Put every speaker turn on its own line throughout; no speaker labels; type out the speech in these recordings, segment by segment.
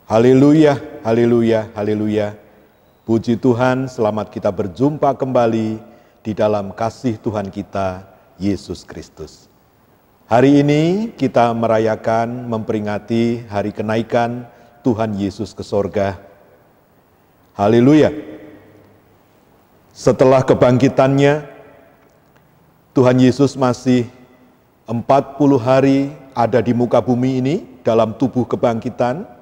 Haleluya, haleluya, haleluya. Puji Tuhan, selamat kita berjumpa kembali di dalam kasih Tuhan kita, Yesus Kristus. Hari ini kita merayakan, memperingati hari kenaikan Tuhan Yesus ke sorga. Haleluya. Setelah kebangkitannya, Tuhan Yesus masih 40 hari ada di muka bumi ini dalam tubuh kebangkitan.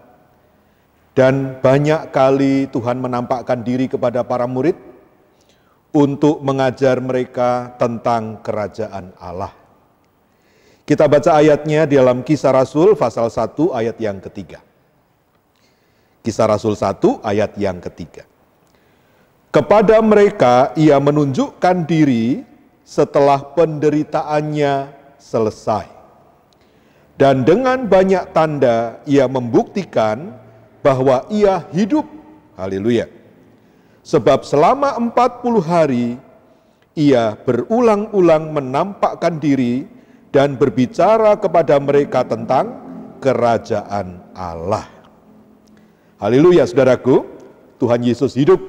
Dan banyak kali Tuhan menampakkan diri kepada para murid untuk mengajar mereka tentang kerajaan Allah. Kita baca ayatnya di dalam Kisah Rasul pasal 1 ayat yang ketiga. Kisah Rasul 1 ayat yang ketiga. Kepada mereka ia menunjukkan diri setelah penderitaannya selesai. Dan dengan banyak tanda ia membuktikan bahwa ia hidup. Haleluya. Sebab selama 40 hari ia berulang-ulang menampakkan diri dan berbicara kepada mereka tentang kerajaan Allah. Haleluya, saudaraku. Tuhan Yesus hidup.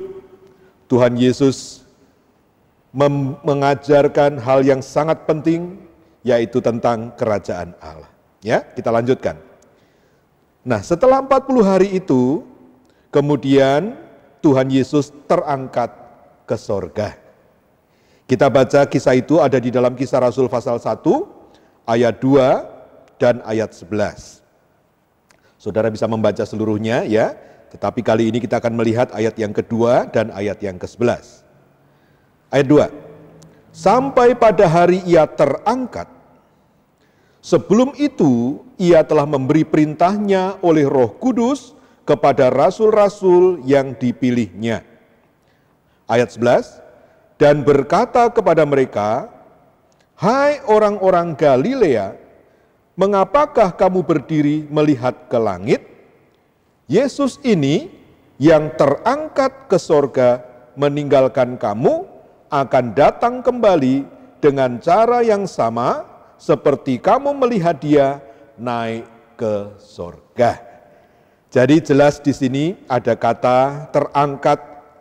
Tuhan Yesus mengajarkan hal yang sangat penting, yaitu tentang kerajaan Allah. Ya, kita lanjutkan. Nah, setelah 40 hari itu, kemudian Tuhan Yesus terangkat ke sorga. Kita baca kisah itu ada di dalam Kisah Rasul pasal 1, ayat 2 dan ayat 11. Saudara bisa membaca seluruhnya ya, tetapi kali ini kita akan melihat ayat yang kedua dan ayat yang ke-11. Ayat 2, sampai pada hari ia terangkat, sebelum itu ia telah memberi perintahnya oleh Roh Kudus kepada rasul-rasul yang dipilihnya. Ayat 11, dan berkata kepada mereka, hai orang-orang Galilea, mengapakah kamu berdiri melihat ke langit? Yesus ini yang terangkat ke sorga meninggalkan kamu akan datang kembali dengan cara yang sama seperti kamu melihat dia naik ke sorga. Jadi jelas di sini ada kata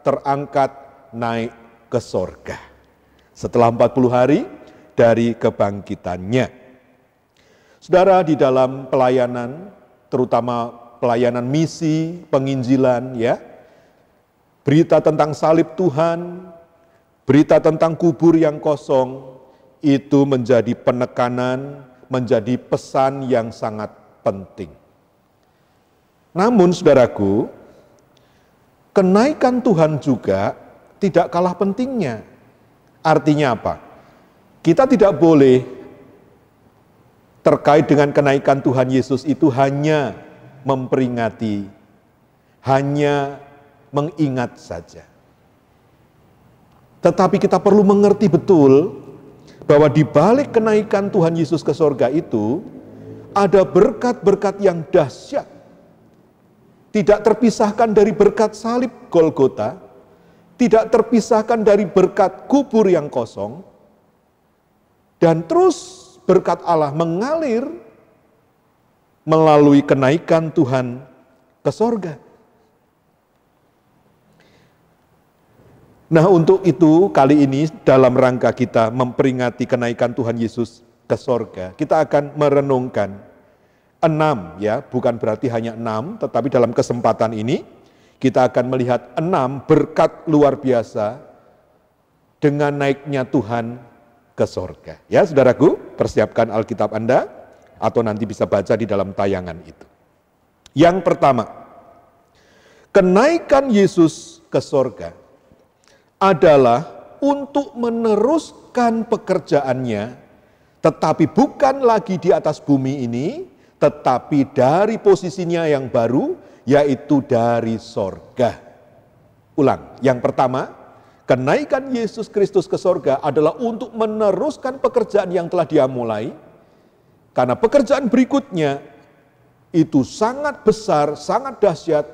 terangkat, naik ke sorga. Setelah 40 hari dari kebangkitannya. Saudara, di dalam pelayanan, terutama pelayanan misi, penginjilan ya, berita tentang salib Tuhan, berita tentang kubur yang kosong, itu menjadi penekanan, menjadi pesan yang sangat penting. Namun saudaraku, kenaikan Tuhan juga tidak kalah pentingnya. Artinya apa? Kita tidak boleh terkait dengan kenaikan Tuhan Yesus itu hanya memperingati, hanya mengingat saja. Tetapi kita perlu mengerti betul bahwa di balik kenaikan Tuhan Yesus ke sorga itu ada berkat-berkat yang dahsyat. Tidak terpisahkan dari berkat salib Golgota, tidak terpisahkan dari berkat kubur yang kosong, dan terus berkat Allah mengalir melalui kenaikan Tuhan ke sorga. Nah, untuk itu kali ini dalam rangka kita memperingati kenaikan Tuhan Yesus ke sorga, kita akan merenungkan 6 ya, bukan berarti hanya 6, tetapi dalam kesempatan ini kita akan melihat 6 berkat luar biasa dengan naiknya Tuhan ke sorga. Ya, saudaraku, persiapkan Alkitab Anda atau nanti bisa baca di dalam tayangan itu. Yang pertama, kenaikan Yesus ke sorga adalah untuk meneruskan pekerjaannya, tetapi bukan lagi di atas bumi ini, tetapi dari posisinya yang baru, yaitu dari sorga. Ulang, yang pertama, kenaikan Yesus Kristus ke sorga adalah untuk meneruskan pekerjaan yang telah Dia mulai, karena pekerjaan berikutnya itu sangat besar, sangat dahsyat,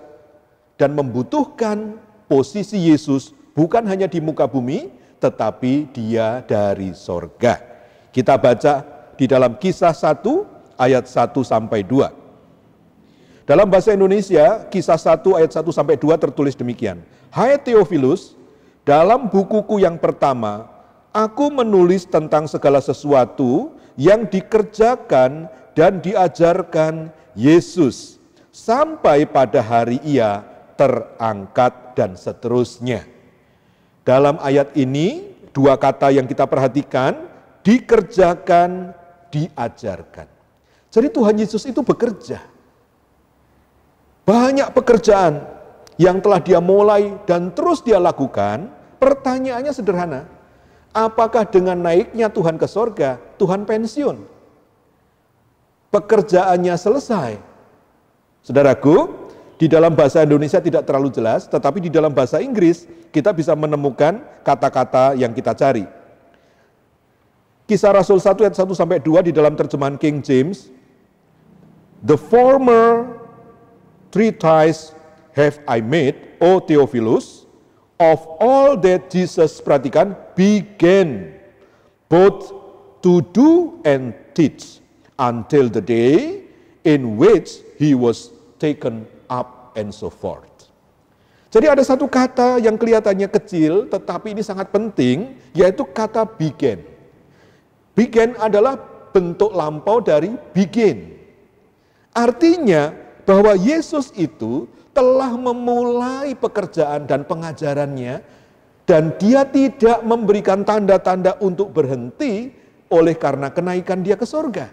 dan membutuhkan posisi Yesus bukan hanya di muka bumi, tetapi Dia dari sorga. Kita baca di dalam Kisah 1 ayat 1 sampai 2. Dalam bahasa Indonesia, Kisah 1 ayat 1 sampai 2 tertulis demikian. Hai Theophilus, dalam bukuku yang pertama, aku menulis tentang segala sesuatu yang dikerjakan dan diajarkan Yesus sampai pada hari Ia terangkat dan seterusnya. Dalam ayat ini, dua kata yang kita perhatikan, dikerjakan, diajarkan. Jadi Tuhan Yesus itu bekerja. Banyak pekerjaan yang telah Dia mulai dan terus Dia lakukan. Pertanyaannya sederhana, apakah dengan naiknya Tuhan ke sorga, Tuhan pensiun? Pekerjaannya selesai. Saudaraku, di dalam bahasa Indonesia tidak terlalu jelas, tetapi di dalam bahasa Inggris kita bisa menemukan kata-kata yang kita cari. Kisah Rasul 1 ayat 1 sampai 2 di dalam terjemahan King James, the former treatise have I made, O Theophilus, of all that Jesus, perhatikan, began both to do and teach until the day in which he was taken up and so forth. Jadi ada satu kata yang kelihatannya kecil tetapi ini sangat penting, yaitu kata began. Began adalah bentuk lampau dari begin. Artinya bahwa Yesus itu telah memulai pekerjaan dan pengajarannya dan Dia tidak memberikan tanda-tanda untuk berhenti oleh karena kenaikan Dia ke sorga.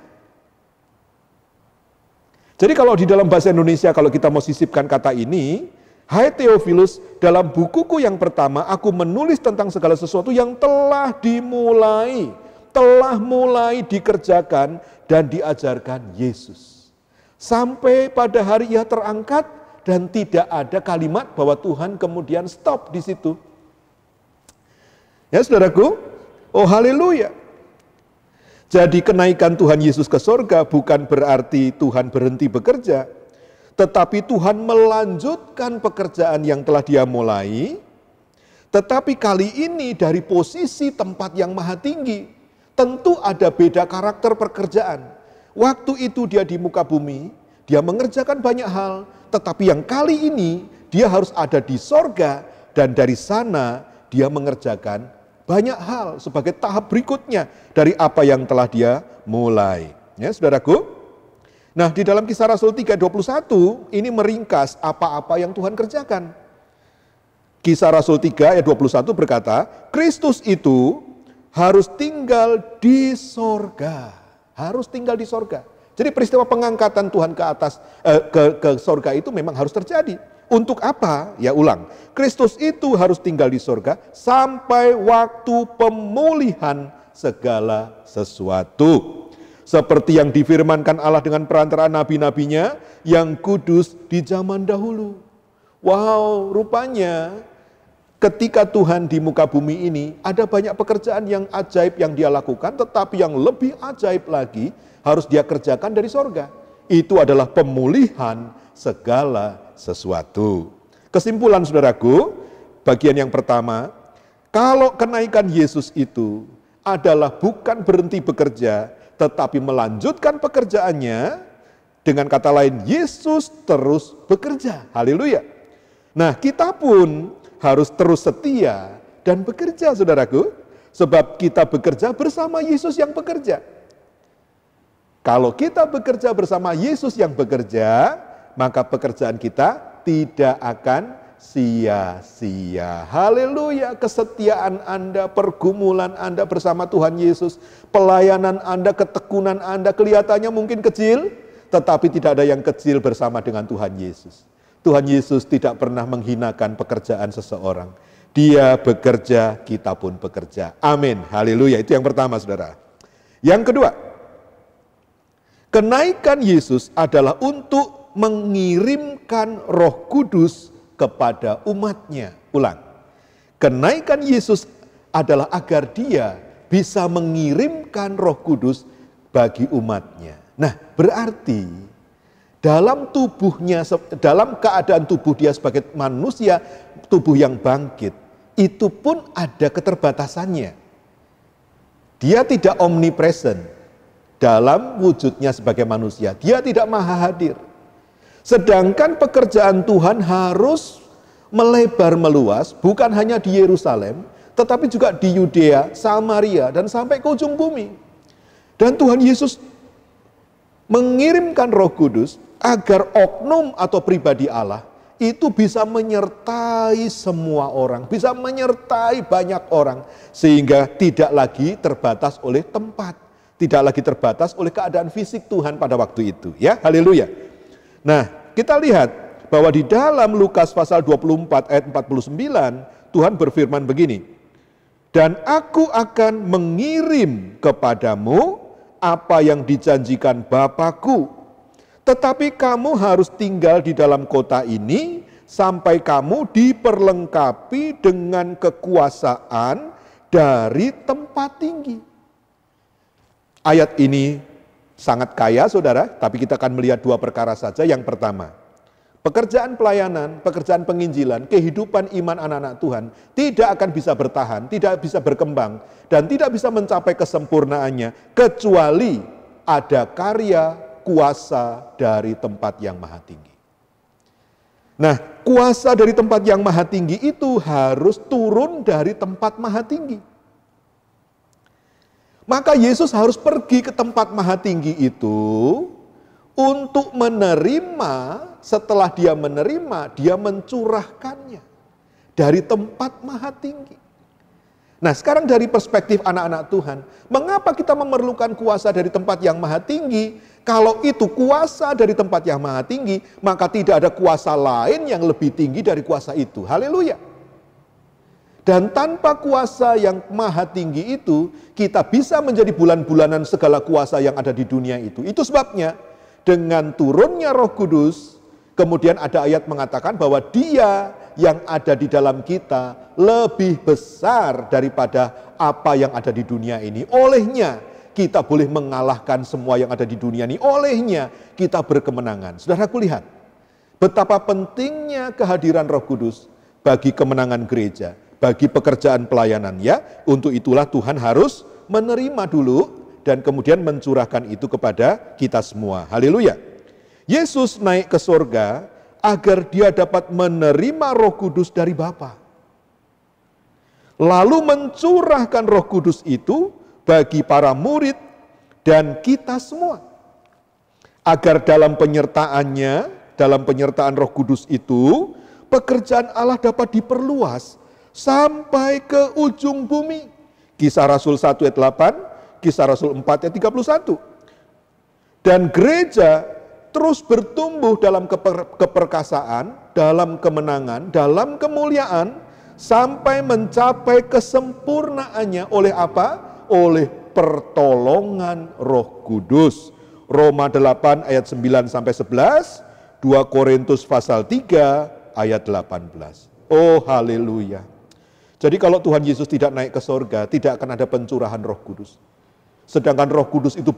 Jadi kalau di dalam bahasa Indonesia kalau kita mau sisipkan kata ini, hai Theophilus, dalam bukuku yang pertama aku menulis tentang segala sesuatu yang telah mulai dikerjakan dan diajarkan Yesus. Sampai pada hari Ia terangkat dan tidak ada kalimat bahwa Tuhan kemudian stop di situ. Ya saudaraku, oh haleluya. Jadi kenaikan Tuhan Yesus ke sorga bukan berarti Tuhan berhenti bekerja, tetapi Tuhan melanjutkan pekerjaan yang telah Dia mulai, tetapi kali ini dari posisi tempat yang maha tinggi. Tentu ada beda karakter pekerjaan. Waktu itu Dia di muka bumi, Dia mengerjakan banyak hal, tetapi yang kali ini Dia harus ada di sorga dan dari sana Dia mengerjakan banyak hal sebagai tahap berikutnya dari apa yang telah Dia mulai. Ya, saudaraku. Nah, di dalam Kisah Rasul 3:21 ini meringkas apa-apa yang Tuhan kerjakan. Kisah Rasul 3 ayat 21 berkata, Kristus itu harus tinggal di sorga. Harus tinggal di sorga. Jadi peristiwa pengangkatan Tuhan ke atas, ke sorga itu memang harus terjadi. Untuk apa? Ya ulang. Kristus itu harus tinggal di sorga sampai waktu pemulihan segala sesuatu. Seperti yang difirmankan Allah dengan perantaraan nabi-nabinya yang kudus di zaman dahulu. Wow, rupanya ketika Tuhan di muka bumi ini, ada banyak pekerjaan yang ajaib yang Dia lakukan, tetapi yang lebih ajaib lagi harus Dia kerjakan dari sorga. Itu adalah pemulihan segala sesuatu. Kesimpulan saudaraku, bagian yang pertama, kalau kenaikan Yesus itu adalah bukan berhenti bekerja, tetapi melanjutkan pekerjaannya, dengan kata lain, Yesus terus bekerja. Haleluya. Nah, kita pun harus terus setia dan bekerja, saudaraku. Sebab kita bekerja bersama Yesus yang bekerja. Kalau kita bekerja bersama Yesus yang bekerja, maka pekerjaan kita tidak akan sia-sia. Haleluya, kesetiaan Anda, pergumulan Anda bersama Tuhan Yesus, pelayanan Anda, ketekunan Anda kelihatannya mungkin kecil, tetapi tidak ada yang kecil bersama dengan Tuhan Yesus. Tuhan Yesus tidak pernah menghinakan pekerjaan seseorang. Dia bekerja, kita pun bekerja. Amin, haleluya. Itu yang pertama, saudara. Yang kedua, kenaikan Yesus adalah untuk mengirimkan Roh Kudus kepada umatnya. Ulang, kenaikan Yesus adalah agar Dia bisa mengirimkan Roh Kudus bagi umatnya. Nah, berarti dalam tubuhnya, dalam keadaan tubuh Dia sebagai manusia, tubuh yang bangkit, itu pun ada keterbatasannya. Dia tidak omnipresent dalam wujudnya sebagai manusia. Dia tidak maha hadir. Sedangkan pekerjaan Tuhan harus melebar meluas, bukan hanya di Yerusalem, tetapi juga di Yudea, Samaria, dan sampai ke ujung bumi. Dan Tuhan Yesus mengirimkan Roh Kudus agar oknum atau pribadi Allah itu bisa menyertai semua orang, bisa menyertai banyak orang, sehingga tidak lagi terbatas oleh tempat, tidak lagi terbatas oleh keadaan fisik Tuhan pada waktu itu. Ya, haleluya. Nah, kita lihat bahwa di dalam Lukas pasal 24 ayat 49, Tuhan berfirman begini, "Dan aku akan mengirim kepadamu apa yang dijanjikan Bapa-Ku. Tetapi kamu harus tinggal di dalam kota ini sampai kamu diperlengkapi dengan kekuasaan dari tempat tinggi." Ayat ini sangat kaya, saudara, tapi kita akan melihat dua perkara saja. Yang pertama, pekerjaan pelayanan, pekerjaan penginjilan, kehidupan iman anak-anak Tuhan tidak akan bisa bertahan, tidak bisa berkembang, dan tidak bisa mencapai kesempurnaannya kecuali ada karya kuasa dari tempat yang maha tinggi. Nah, kuasa dari tempat yang maha tinggi itu harus turun dari tempat maha tinggi. Maka Yesus harus pergi ke tempat maha tinggi itu untuk menerima, setelah dia menerima, dia mencurahkannya dari tempat maha tinggi. Nah, sekarang dari perspektif anak-anak Tuhan, mengapa kita memerlukan kuasa dari tempat yang maha tinggi? Kalau itu kuasa dari tempat yang maha tinggi, maka tidak ada kuasa lain yang lebih tinggi dari kuasa itu. Haleluya. Dan tanpa kuasa yang maha tinggi itu, kita bisa menjadi bulan-bulanan segala kuasa yang ada di dunia itu. Itu sebabnya dengan turunnya Roh Kudus, kemudian ada ayat mengatakan bahwa Dia yang ada di dalam kita lebih besar daripada apa yang ada di dunia ini. Olehnya kita boleh mengalahkan semua yang ada di dunia ini. Olehnya kita berkemenangan. Saudaraku, lihat betapa pentingnya kehadiran Roh Kudus bagi kemenangan gereja, bagi pekerjaan pelayanan, ya. Untuk itulah Tuhan harus menerima dulu dan kemudian mencurahkan itu kepada kita semua. Haleluya. Yesus naik ke surga agar dia dapat menerima Roh Kudus dari Bapa. Lalu mencurahkan Roh Kudus itu bagi para murid dan kita semua. Agar dalam penyertaannya, dalam penyertaan Roh Kudus itu, pekerjaan Allah dapat diperluas sampai ke ujung bumi. Kisah Rasul 1 ayat 8, Kisah Rasul 4 ayat 31. Dan gereja terus bertumbuh dalam keperkasaan, dalam kemenangan, dalam kemuliaan, sampai mencapai kesempurnaannya oleh apa? Oleh pertolongan Roh Kudus. Roma 8 ayat 9 sampai 11, 2 Korintus pasal 3 ayat 18. Oh, haleluya. Jadi kalau Tuhan Yesus tidak naik ke surga, tidak akan ada pencurahan Roh Kudus. Sedangkan Roh Kudus itu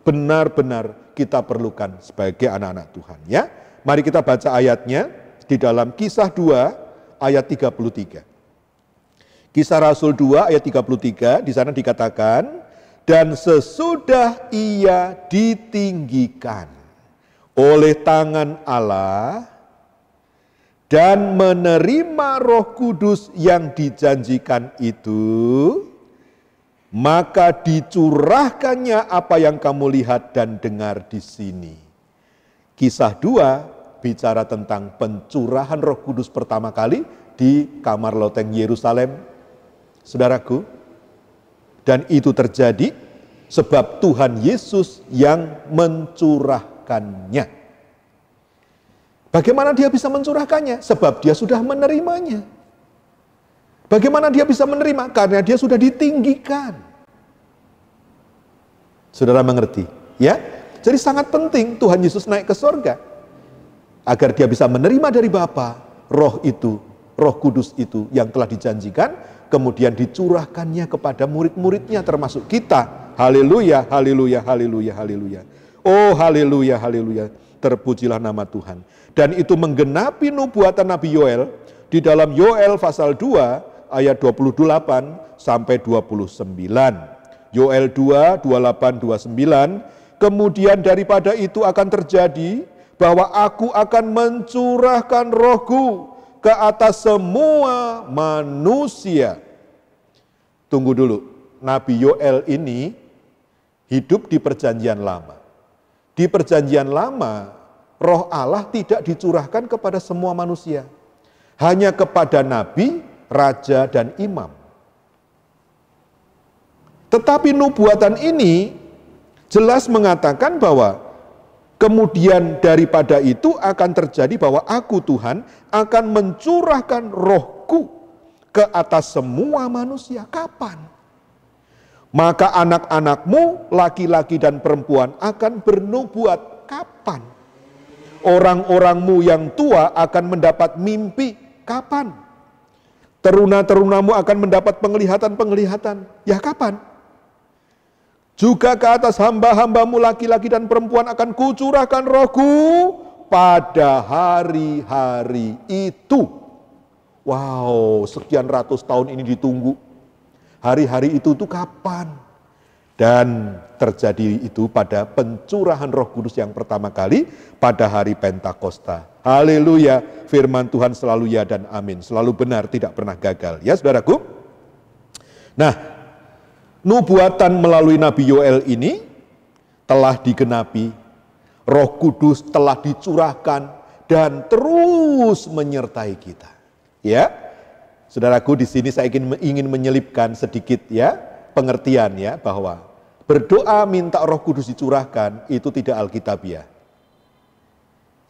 benar-benar kita perlukan sebagai anak-anak Tuhan, ya. Mari kita baca ayatnya di dalam Kisah 2 ayat 33. Kisah Rasul 2 ayat 33, di sana dikatakan, dan sesudah ia ditinggikan oleh tangan Allah dan menerima Roh Kudus yang dijanjikan itu, maka dicurahkannya apa yang kamu lihat dan dengar di sini. Kisah 2 bicara tentang pencurahan Roh Kudus pertama kali di kamar loteng Yerusalem, saudaraku. Dan itu terjadi sebab Tuhan Yesus yang mencurahkannya. Bagaimana dia bisa mencurahkannya? Sebab dia sudah menerimanya. Bagaimana dia bisa menerima? Karena dia sudah ditinggikan. Saudara mengerti? Ya? Jadi sangat penting Tuhan Yesus naik ke surga agar dia bisa menerima dari Bapa Roh itu, Roh Kudus itu yang telah dijanjikan, kemudian dicurahkannya kepada murid-muridnya termasuk kita. Haleluya, haleluya, haleluya, haleluya. Oh, haleluya, haleluya. Terpujilah nama Tuhan. Dan itu menggenapi nubuatan Nabi Yoel di dalam Yoel pasal 2 ayat 28 sampai 29. Yoel 2, 28, 29. Kemudian daripada itu akan terjadi bahwa aku akan mencurahkan rohku ke atas semua manusia. Tunggu dulu, Nabi Yoel ini hidup di perjanjian lama. Di perjanjian lama, roh Allah tidak dicurahkan kepada semua manusia. Hanya kepada nabi, raja, dan imam. Tetapi nubuatan ini jelas mengatakan bahwa kemudian daripada itu akan terjadi bahwa aku Tuhan akan mencurahkan rohku ke atas semua manusia. Kapan? Maka anak-anakmu, laki-laki dan perempuan akan bernubuat. Kapan? Orang-orangmu yang tua akan mendapat mimpi. Kapan? Teruna-terunamu akan mendapat penglihatan-penglihatan. Ya kapan? Juga ke atas hamba-hambamu laki-laki dan perempuan akan kucurahkan rohku pada hari-hari itu. Wow, sekian ratus tahun ini ditunggu. Hari-hari itu tuh kapan? Dan terjadi itu pada pencurahan Roh Kudus yang pertama kali pada hari Pentakosta. Haleluya, firman Tuhan selalu ya dan amin. Selalu benar, tidak pernah gagal. Ya saudaraku? Nah, nubuatan melalui Nabi Yoel ini telah digenapi, Roh Kudus telah dicurahkan dan terus menyertai kita. Ya, saudaraku, di sini saya ingin menyelipkan sedikit ya pengertian ya bahwa berdoa minta Roh Kudus dicurahkan itu tidak alkitabiah.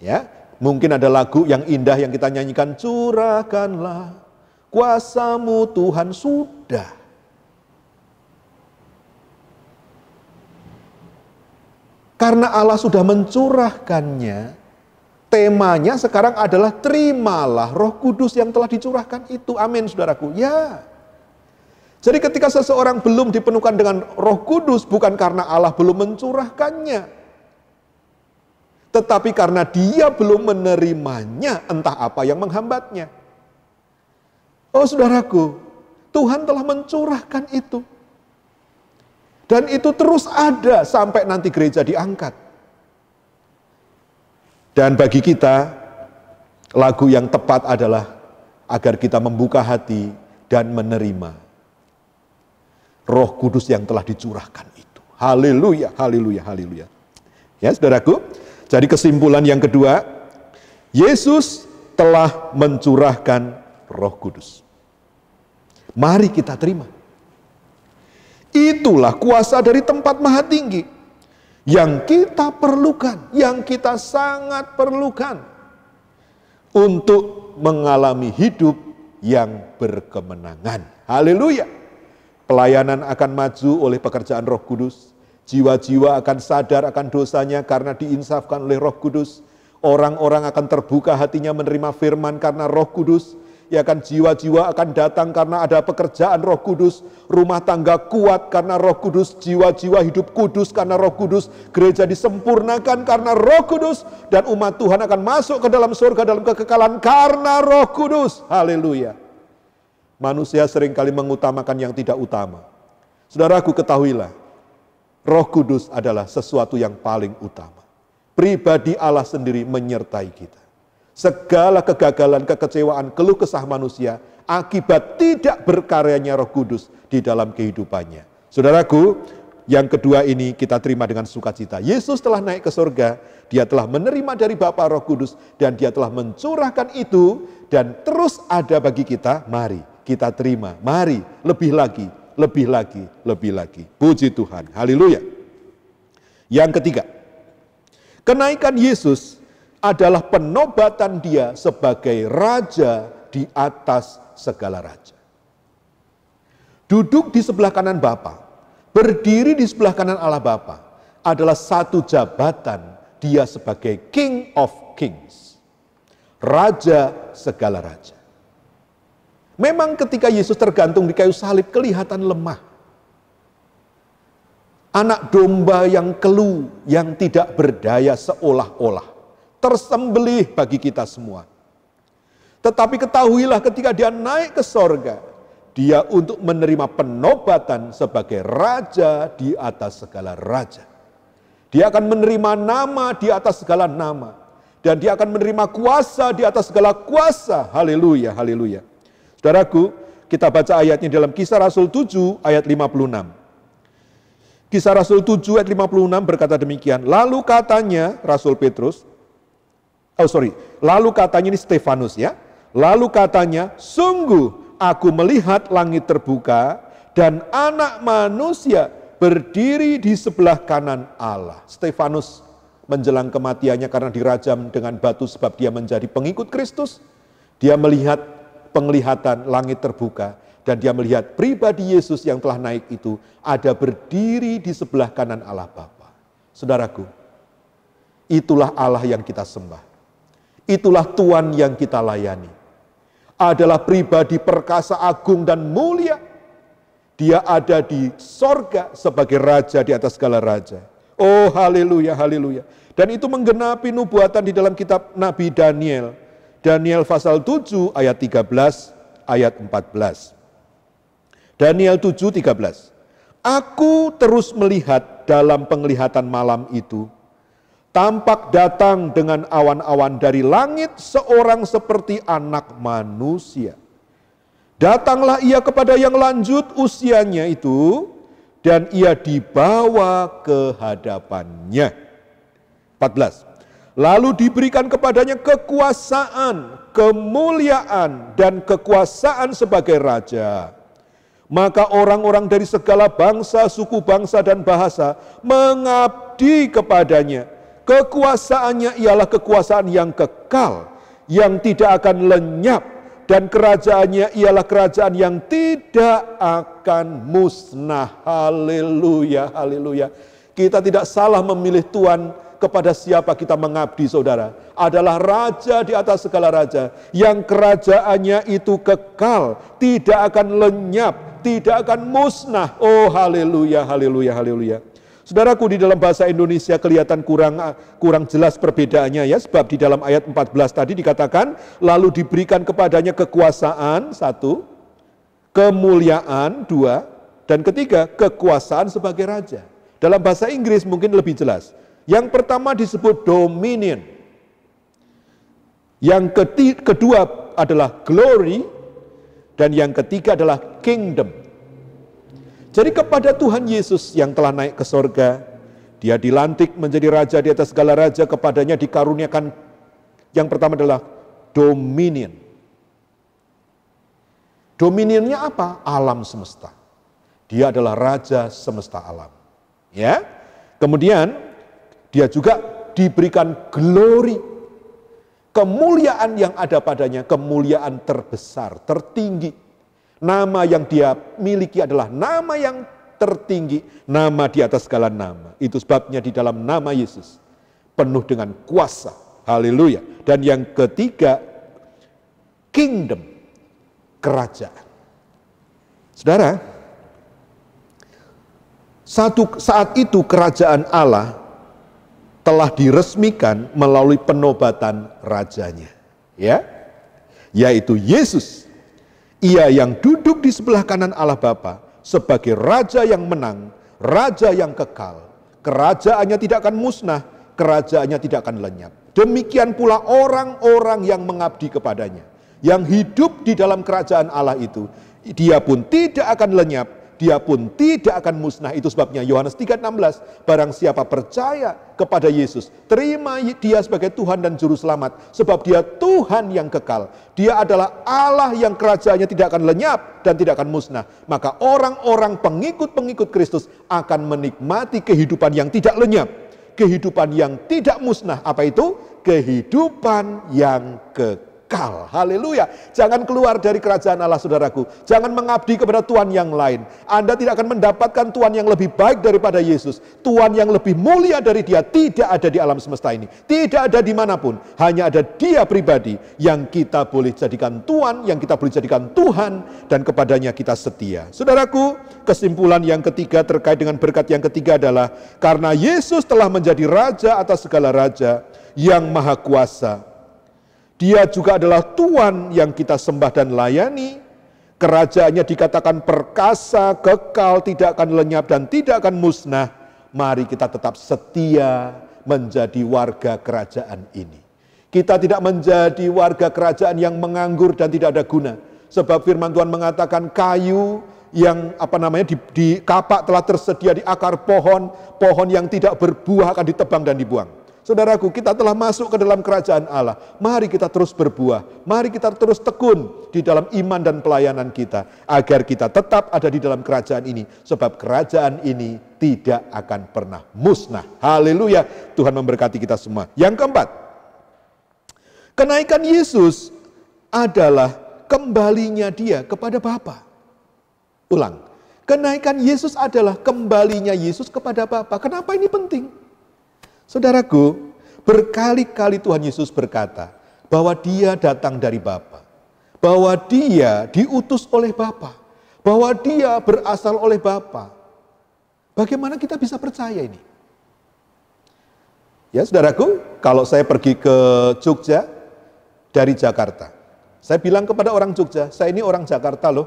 Ya, mungkin ada lagu yang indah yang kita nyanyikan, curahkanlah kuasa-Mu Tuhan, sudah. Karena Allah sudah mencurahkannya, temanya sekarang adalah terimalah Roh Kudus yang telah dicurahkan itu. Amin, saudaraku. Ya. Jadi ketika seseorang belum dipenuhkan dengan Roh Kudus, bukan karena Allah belum mencurahkannya, tetapi karena dia belum menerimanya, entah apa yang menghambatnya. Oh saudaraku, Tuhan telah mencurahkan itu. Dan itu terus ada sampai nanti gereja diangkat. Dan bagi kita, lagu yang tepat adalah agar kita membuka hati dan menerima Roh Kudus yang telah dicurahkan itu. Haleluya, haleluya, haleluya. Ya saudaraku, jadi kesimpulan yang kedua, Yesus telah mencurahkan Roh Kudus. Mari kita terima. Itulah kuasa dari tempat maha tinggi yang kita perlukan, yang kita sangat perlukan untuk mengalami hidup yang berkemenangan. Haleluya. Pelayanan akan maju oleh pekerjaan Roh Kudus. Jiwa-jiwa akan sadar akan dosanya karena diinsafkan oleh Roh Kudus. Orang-orang akan terbuka hatinya menerima firman karena Roh Kudus. Ya kan, jiwa-jiwa akan datang karena ada pekerjaan Roh Kudus. Rumah tangga kuat karena Roh Kudus. Jiwa-jiwa hidup kudus karena Roh Kudus. Gereja disempurnakan karena Roh Kudus. Dan umat Tuhan akan masuk ke dalam surga dalam kekekalan karena Roh Kudus. Haleluya. Manusia seringkali mengutamakan yang tidak utama. Saudaraku, ketahuilah, Roh Kudus adalah sesuatu yang paling utama. Pribadi Allah sendiri menyertai kita. Segala kegagalan, kekecewaan, keluh kesah manusia akibat tidak berkaryanya Roh Kudus di dalam kehidupannya. Saudaraku, yang kedua ini kita terima dengan sukacita. Yesus telah naik ke surga, dia telah menerima dari Bapa Roh Kudus, dan dia telah mencurahkan itu, dan terus ada bagi kita. Mari kita terima, mari lebih lagi, lebih lagi, lebih lagi. Puji Tuhan, haleluya. Yang ketiga, kenaikan Yesus adalah penobatan dia sebagai raja di atas segala raja. Duduk di sebelah kanan Bapa, berdiri di sebelah kanan Allah Bapa, adalah satu jabatan dia sebagai King of Kings, raja segala raja. Memang ketika Yesus tergantung di kayu salib kelihatan lemah. Anak domba yang keluh, yang tidak berdaya seolah-olah. Tersembelih bagi kita semua. Tetapi ketahuilah ketika dia naik ke sorga, dia untuk menerima penobatan sebagai raja di atas segala raja. Dia akan menerima nama di atas segala nama. dan dia akan menerima kuasa di atas segala kuasa. Haleluya, haleluya. Saudaraku, kita baca ayatnya dalam Kisah Rasul 7 ayat 56. Kisah Rasul 7 ayat 56 berkata demikian. Lalu katanya Rasul Petrus, lalu katanya ini Stefanus ya. Lalu katanya, sungguh aku melihat langit terbuka dan anak manusia berdiri di sebelah kanan Allah. Stefanus menjelang kematiannya karena dirajam dengan batu sebab dia menjadi pengikut Kristus. Dia melihat penglihatan langit terbuka dan dia melihat pribadi Yesus yang telah naik itu ada berdiri di sebelah kanan Allah Bapa. Saudaraku, itulah Allah yang kita sembah. Itulah Tuhan yang kita layani. Adalah pribadi perkasa, agung dan mulia. Dia ada di sorga sebagai raja di atas segala raja. Oh haleluya, haleluya. Dan itu menggenapi nubuatan di dalam kitab Nabi Daniel. Daniel pasal 7 ayat 13, ayat 14. Daniel 7, 13. Aku terus melihat dalam penglihatan malam itu, tampak datang dengan awan-awan dari langit seorang seperti anak manusia. Datanglah ia kepada yang lanjut usianya itu, dan ia dibawa ke hadapannya. 14. Lalu diberikan kepadanya kekuasaan, kemuliaan, dan kekuasaan sebagai raja. Maka orang-orang dari segala bangsa, suku bangsa, dan bahasa mengabdi kepadanya. Kekuasaannya ialah kekuasaan yang kekal, yang tidak akan lenyap. Dan kerajaannya ialah kerajaan yang tidak akan musnah. Haleluya, haleluya. Kita tidak salah memilih Tuhan kepada siapa kita mengabdi, saudara. Adalah raja di atas segala raja, yang kerajaannya itu kekal, tidak akan lenyap, tidak akan musnah. Oh haleluya, haleluya, haleluya. Saudaraku, di dalam bahasa Indonesia kelihatan kurang jelas perbedaannya ya, sebab di dalam ayat 14 tadi dikatakan, lalu diberikan kepadanya kekuasaan, 1, kemuliaan, 2, dan ketiga, kekuasaan sebagai raja. Dalam bahasa Inggris mungkin lebih jelas. Yang pertama disebut dominion. Yang kedua adalah glory, dan yang ketiga adalah kingdom. Jadi kepada Tuhan Yesus yang telah naik ke sorga, dia dilantik menjadi raja di atas segala raja, kepadanya dikaruniakan yang pertama adalah dominion. Dominionnya apa? Alam semesta. Dia adalah raja semesta alam. Ya. Kemudian dia juga diberikan glory. Kemuliaan yang ada padanya, kemuliaan terbesar, tertinggi. Nama yang dia miliki adalah nama yang tertinggi, nama di atas segala nama. Itu sebabnya di dalam nama Yesus penuh dengan kuasa. Haleluya. Dan yang ketiga, kingdom, kerajaan. Saudara, saat itu kerajaan Allah telah diresmikan melalui penobatan rajanya, ya, yaitu Yesus. Ia yang duduk di sebelah kanan Allah Bapa sebagai raja yang menang, raja yang kekal. Kerajaannya tidak akan musnah, kerajaannya tidak akan lenyap. Demikian pula orang-orang yang mengabdi kepadanya, yang hidup di dalam kerajaan Allah itu, dia pun tidak akan lenyap, dia pun tidak akan musnah. Itu sebabnya Yohanes 3:16, barang siapa percaya kepada Yesus, terima dia sebagai Tuhan dan Juru Selamat, sebab dia Tuhan yang kekal. Dia adalah Allah yang kerajaannya tidak akan lenyap dan tidak akan musnah. Maka orang-orang pengikut-pengikut Kristus akan menikmati kehidupan yang tidak lenyap, kehidupan yang tidak musnah. Apa itu? Kehidupan yang kekal. Haleluya. Jangan keluar dari kerajaan Allah, saudaraku. Jangan mengabdi kepada Tuhan yang lain. Anda tidak akan mendapatkan Tuhan yang lebih baik daripada Yesus. Tuhan yang lebih mulia dari dia tidak ada di alam semesta ini. Tidak ada dimanapun. Hanya ada dia pribadi yang kita boleh jadikan Tuhan, yang kita boleh jadikan Tuhan, dan kepadanya kita setia. Saudaraku, kesimpulan yang ketiga terkait dengan berkat yang ketiga adalah karena Yesus telah menjadi raja atas segala raja yang maha kuasa. Dia juga adalah Tuhan yang kita sembah dan layani. Kerajaannya dikatakan perkasa, kekal, tidak akan lenyap dan tidak akan musnah. Mari kita tetap setia menjadi warga kerajaan ini. Kita tidak menjadi warga kerajaan yang menganggur dan tidak ada guna. Sebab firman Tuhan mengatakan kayu yang di kapak telah tersedia di akar pohon, pohon yang tidak berbuah akan ditebang dan dibuang. Saudaraku, kita telah masuk ke dalam kerajaan Allah. Mari kita terus berbuah. Mari kita terus tekun di dalam iman dan pelayanan kita. Agar kita tetap ada di dalam kerajaan ini. Sebab kerajaan ini tidak akan pernah musnah. Haleluya. Tuhan memberkati kita semua. Yang keempat, kenaikan Yesus adalah kembalinya dia kepada Bapa. Ulang. Kenaikan Yesus adalah kembalinya Yesus kepada Bapa. Kenapa ini penting? Saudaraku, berkali-kali Tuhan Yesus berkata bahwa dia datang dari Bapa, bahwa dia diutus oleh Bapa, bahwa dia berasal oleh Bapa. Bagaimana kita bisa percaya ini? Ya saudaraku, kalau saya pergi ke Jogja dari Jakarta, saya bilang kepada orang Jogja, saya ini orang Jakarta loh,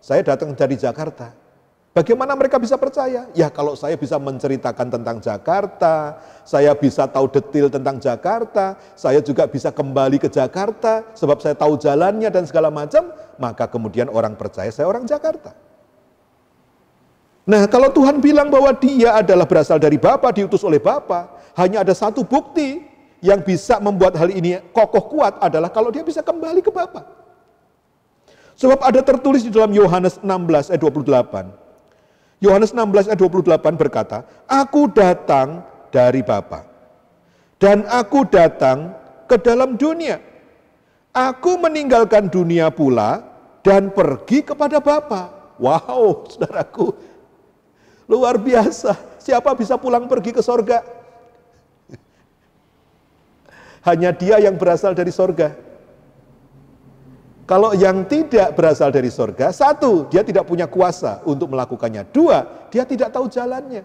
saya datang dari Jakarta. Bagaimana mereka bisa percaya? Ya kalau saya bisa menceritakan tentang Jakarta, saya bisa tahu detail tentang Jakarta, saya juga bisa kembali ke Jakarta, sebab saya tahu jalannya dan segala macam, maka kemudian orang percaya saya orang Jakarta. Nah kalau Tuhan bilang bahwa dia adalah berasal dari Bapa, diutus oleh Bapa, hanya ada satu bukti yang bisa membuat hal ini kokoh kuat adalah kalau dia bisa kembali ke Bapa. Sebab ada tertulis di dalam Yohanes 16 ayat 28. Yohanes 16 ayat 28 berkata, aku datang dari Bapa, dan aku datang ke dalam dunia. Aku meninggalkan dunia pula, dan pergi kepada Bapa. Wow, saudaraku, luar biasa. Siapa bisa pulang pergi ke sorga? Hanya dia yang berasal dari sorga. Kalau yang tidak berasal dari sorga, satu, dia tidak punya kuasa untuk melakukannya. Dua, dia tidak tahu jalannya.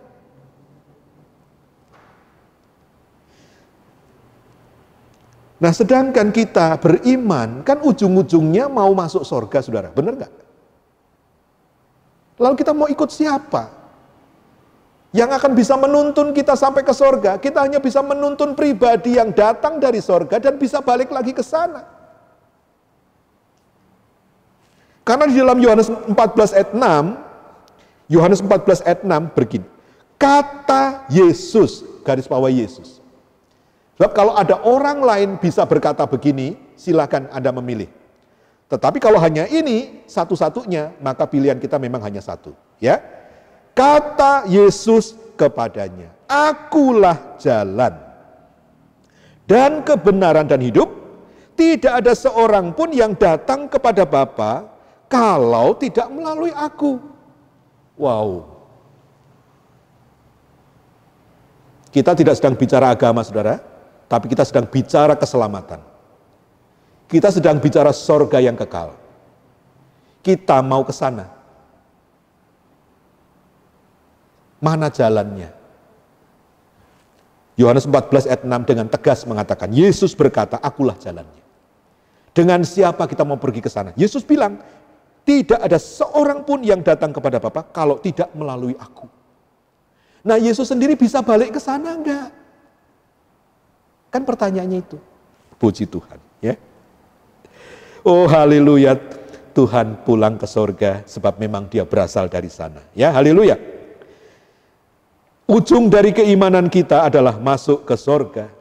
Nah sedangkan kita beriman, kan ujung-ujungnya mau masuk sorga, saudara. Benar nggak? Lalu kita mau ikut siapa? Yang akan bisa menuntun kita sampai ke sorga? Kita hanya bisa menuntun pribadi yang datang dari sorga dan bisa balik lagi ke sana. Karena di dalam Yohanes 14 ayat 6, Yohanes 14 ayat 6 begini. Kata Yesus, garis bawah Yesus. Sebab kalau ada orang lain bisa berkata begini, silakan Anda memilih. Tetapi kalau hanya ini satu-satunya, maka pilihan kita memang hanya satu. Ya, kata Yesus kepadanya, akulah jalan dan kebenaran dan hidup. Tidak ada seorang pun yang datang kepada Bapa kalau tidak melalui aku. Wow. Kita tidak sedang bicara agama, saudara, tapi kita sedang bicara keselamatan. Kita sedang bicara sorga yang kekal. Kita mau ke sana. Mana jalannya? Yohanes 14 ayat 6 dengan tegas mengatakan, Yesus berkata, akulah jalannya. Dengan siapa kita mau pergi ke sana? Yesus bilang, tidak ada seorang pun yang datang kepada Bapa kalau tidak melalui aku. Nah Yesus sendiri bisa balik ke sana enggak? Kan pertanyaannya itu. Puji Tuhan. Ya. Oh haleluya. Tuhan pulang ke sorga sebab memang dia berasal dari sana. Ya haleluya. Ujung dari keimanan kita adalah masuk ke sorga.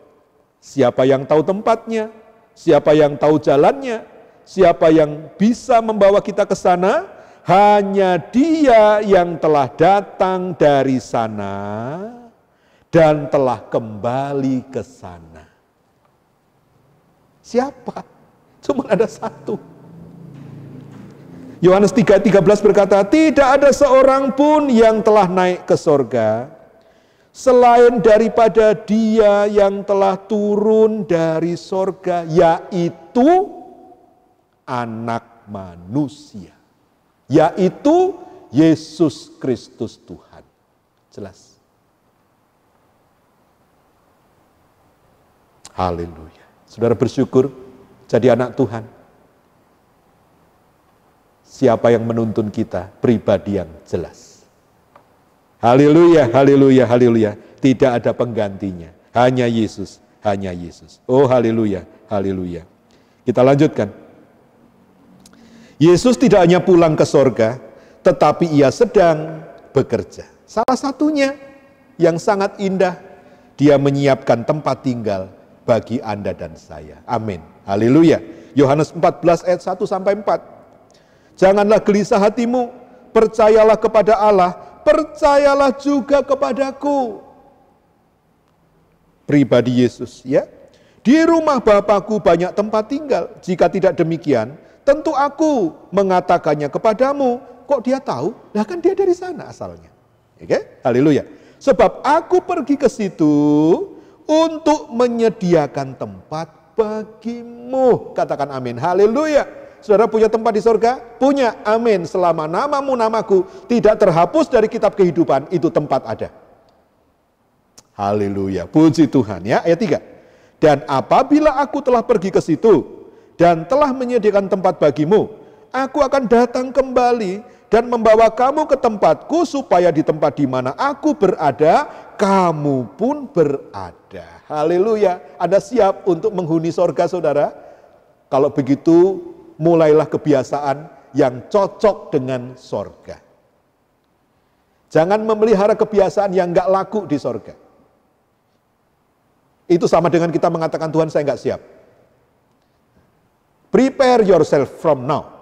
Siapa yang tahu tempatnya? Siapa yang tahu jalannya? Siapa yang bisa membawa kita ke sana? Hanya Dia yang telah datang dari sana dan telah kembali ke sana. Siapa? Cuma ada satu. Yohanes 3:13 berkata, tidak ada seorang pun yang telah naik ke sorga selain daripada Dia yang telah turun dari sorga, yaitu Anak manusia, yaitu Yesus Kristus Tuhan. Jelas. Haleluya. Saudara bersyukur jadi anak Tuhan. Siapa yang menuntun kita? Pribadi yang jelas. Haleluya, haleluya, haleluya. Tidak ada penggantinya. Hanya Yesus, hanya Yesus. Oh haleluya, haleluya. Kita lanjutkan. Yesus tidak hanya pulang ke sorga, tetapi ia sedang bekerja. Salah satunya yang sangat indah, dia menyiapkan tempat tinggal bagi Anda dan saya. Amin. Haleluya. Yohanes 14 ayat 1 sampai 4. Janganlah gelisah hatimu, percayalah kepada Allah, percayalah juga kepadaku. Pribadi Yesus, ya. Di rumah Bapakku banyak tempat tinggal. Jika tidak demikian, tentu aku mengatakannya kepadamu. Kok dia tahu? Lah kan dia dari sana asalnya. Oke? Haleluya. Sebab aku pergi ke situ untuk menyediakan tempat bagimu. Katakan amin. Haleluya. Saudara punya tempat di sorga? Punya. Amin. Selama namaku tidak terhapus dari kitab kehidupan, itu tempat ada. Haleluya. Puji Tuhan ya. Ayat 3. Dan apabila aku telah pergi ke situ dan telah menyediakan tempat bagimu, aku akan datang kembali dan membawa kamu ke tempatku, supaya di tempat di mana aku berada, kamu pun berada. Haleluya. Anda siap untuk menghuni sorga, saudara? Kalau begitu, mulailah kebiasaan yang cocok dengan sorga. Jangan memelihara kebiasaan yang gak laku di sorga. Itu sama dengan kita mengatakan, Tuhan saya gak siap. Prepare yourself from now.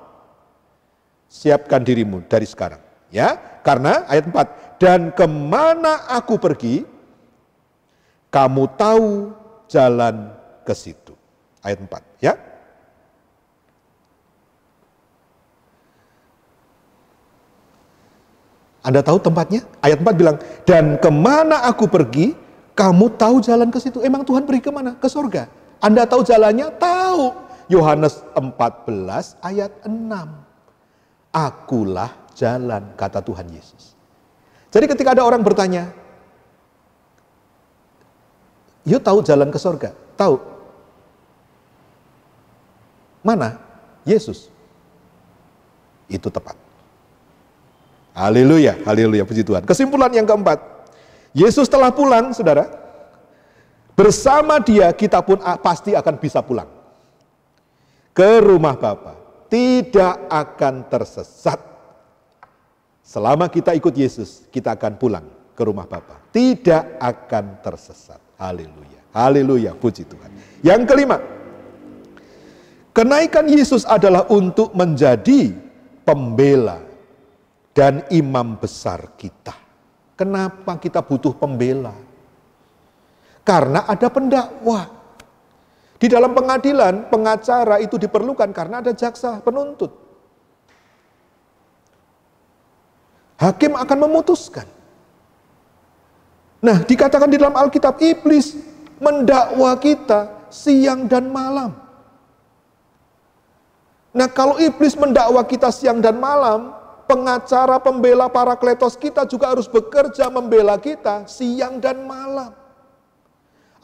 Siapkan dirimu dari sekarang. Ya, karena ayat 4. Dan kemana aku pergi, kamu tahu jalan ke situ. Ayat 4. Ya. Anda tahu tempatnya? Ayat 4 bilang, dan kemana aku pergi, kamu tahu jalan ke situ. Emang Tuhan pergi kemana? Ke sorga. Anda tahu jalannya? Tahu. Yohanes 14 ayat 6. Akulah jalan, kata Tuhan Yesus. Jadi ketika ada orang bertanya, you tahu jalan ke sorga? Tahu. Mana? Yesus. Itu tepat. Haleluya, haleluya, puji Tuhan. Kesimpulan yang keempat, Yesus telah pulang, saudara. Bersama dia kita pun pasti akan bisa pulang ke rumah Bapa. Tidak akan tersesat. Selama kita ikut Yesus, kita akan pulang ke rumah Bapa. Tidak akan tersesat. Haleluya, haleluya, puji Tuhan. Yang kelima, kenaikan Yesus adalah untuk menjadi pembela dan imam besar kita. Kenapa kita butuh pembela? Karena ada pendakwa. Di dalam pengadilan, pengacara itu diperlukan karena ada jaksa penuntut. Hakim akan memutuskan. Nah, dikatakan di dalam Alkitab, iblis mendakwa kita siang dan malam. Nah, kalau iblis mendakwa kita siang dan malam, pengacara pembela Parakletos kita juga harus bekerja membela kita siang dan malam.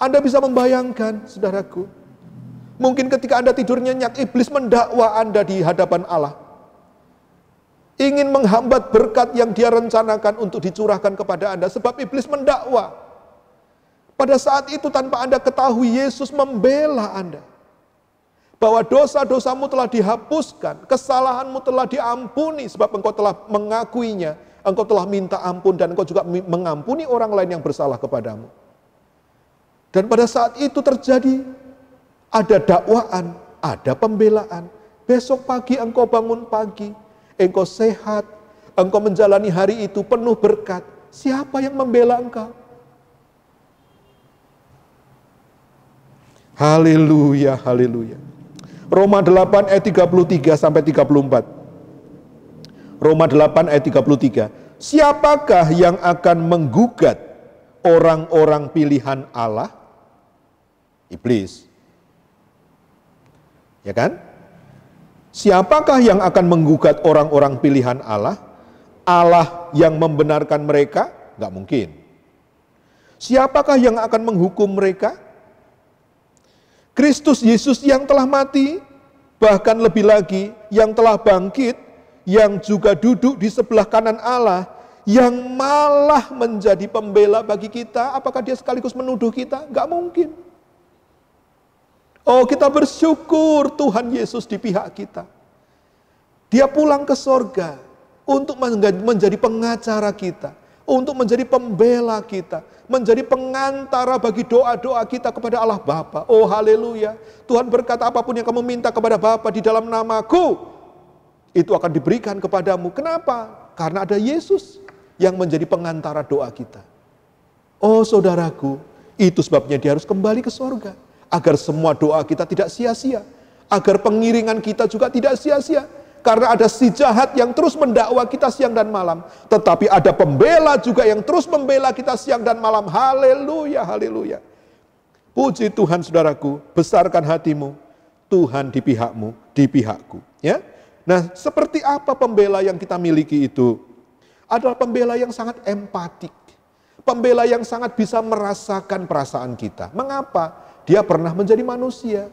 Anda bisa membayangkan, saudaraku, mungkin ketika Anda tidur nyenyak, iblis mendakwa Anda di hadapan Allah. Ingin menghambat berkat yang dia rencanakan untuk dicurahkan kepada Anda, sebab iblis mendakwa. Pada saat itu tanpa Anda ketahui, Yesus membela Anda. Bahwa dosa-dosamu telah dihapuskan, kesalahanmu telah diampuni, sebab engkau telah mengakuinya, engkau telah minta ampun, dan engkau juga mengampuni orang lain yang bersalah kepadamu. Dan pada saat itu terjadi, ada dakwaan, ada pembelaan. Besok pagi engkau bangun pagi, engkau sehat, engkau menjalani hari itu penuh berkat. Siapa yang membela engkau? Haleluya, haleluya. Roma 8 ayat 33 sampai 34. Roma 8 ayat 33. Siapakah yang akan menggugat orang-orang pilihan Allah? Iblis. Ya kan? Siapakah yang akan menggugat orang-orang pilihan Allah? Allah yang membenarkan mereka? Enggak mungkin. Siapakah yang akan menghukum mereka? Kristus Yesus yang telah mati, bahkan lebih lagi yang telah bangkit, yang juga duduk di sebelah kanan Allah, yang malah menjadi pembela bagi kita. Apakah dia sekaligus menuduh kita? Enggak mungkin. Oh, kita bersyukur Tuhan Yesus di pihak kita. Dia pulang ke sorga untuk menjadi pengacara kita, untuk menjadi pembela kita, menjadi pengantara bagi doa-doa kita kepada Allah Bapa. Oh haleluya. Tuhan berkata, apapun yang kamu minta kepada Bapa di dalam namaku, itu akan diberikan kepadamu. Kenapa? Karena ada Yesus yang menjadi pengantara doa kita. Oh saudaraku, itu sebabnya dia harus kembali ke sorga. Agar semua doa kita tidak sia-sia. Agar pengiringan kita juga tidak sia-sia. Karena ada si jahat yang terus mendakwa kita siang dan malam. Tetapi ada pembela juga yang terus membela kita siang dan malam. Haleluya, haleluya. Puji Tuhan saudaraku, besarkan hatimu. Tuhan di pihakmu, di pihakku. Ya. Nah, seperti apa pembela yang kita miliki itu? Adalah pembela yang sangat empatik. Pembela yang sangat bisa merasakan perasaan kita. Mengapa? Dia pernah menjadi manusia.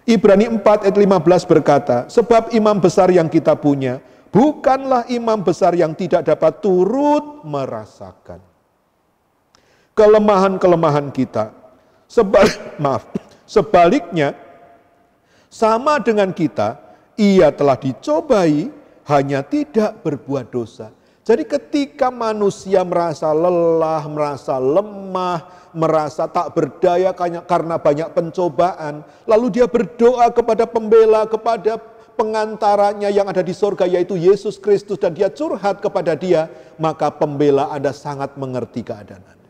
Ibrani 4 ayat 15 berkata, sebab imam besar yang kita punya, bukanlah imam besar yang tidak dapat turut merasakan kelemahan-kelemahan kita. Sebaliknya, sama dengan kita, ia telah dicobai, hanya tidak berbuat dosa. Jadi ketika manusia merasa lelah, merasa lemah, merasa tak berdaya karena banyak pencobaan, lalu dia berdoa kepada pembela, kepada pengantaranya yang ada di sorga, yaitu Yesus Kristus, dan dia curhat kepada dia, maka pembela Anda sangat mengerti keadaan Anda.